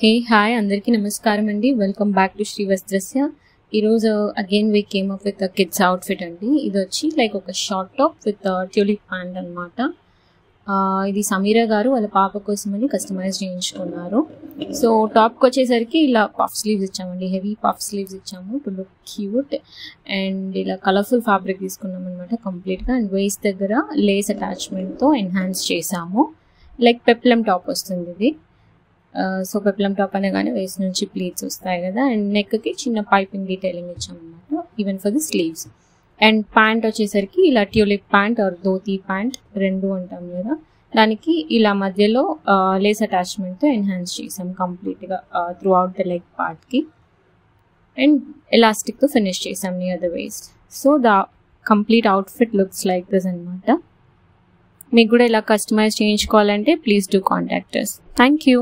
Hey, hi, అందరికీ నమస్కారం అండి. Welcome back to Shri Vastrasya. ఈరోజు again we came up with kids outfit అండి. ఇది వచ్చి లైక్ ఒక short top with tulip pant అనమాట. ఇది సమీరా గారు వాళ్ళ పాప కోసమని కస్టమైజ్ చేయించుకున్నారు. సో టాప్కి వచ్చేసరికి ఇలా పఫ్ స్లీవ్స్ ఇచ్చామండి, హెవీ పఫ్ స్లీవ్స్ ఇచ్చాము టు లుక్ క్యూట్. అండ్ ఇలా కలర్ఫుల్ ఫ్యాబ్రిక్ తీసుకున్నాం అనమాట కంప్లీట్గా. అండ్ వేస్ట్ దగ్గర లేస్ అటాచ్మెంట్తో ఎన్హాన్స్ చేసాము. లైక్ పెప్లం టాప్ వస్తుంది ఇది. సో పెప్లం టాప్ అనగానే వేస్ట్ నుంచి ప్లీట్స్ వస్తాయి కదా. అండ్ నెక్కి చిన్న పైపింగ్ డీటెయిలింగ్ ఇచ్చామన్నమాట, even for the sleeves. And pant వచ్చేసరికి ఇలా tulip pant or dhoti pant రెండు అంటాం కదా, దానికి ఇలా మధ్యలో లేస్ అటాచ్మెంట్తో ఎన్హాన్స్ చేసాం కంప్లీట్గా త్రూ అవుట్ ద లెగ్ పార్ట్కి. అండ్ ఎలాస్టిక్తో ఫినిష్ చేసాం near the waist. So the complete outfit looks like this అనమాట. మీకు కూడా ఇలా కస్టమైజ్ చేయించుకోవాలంటే please do contact us. Thank you.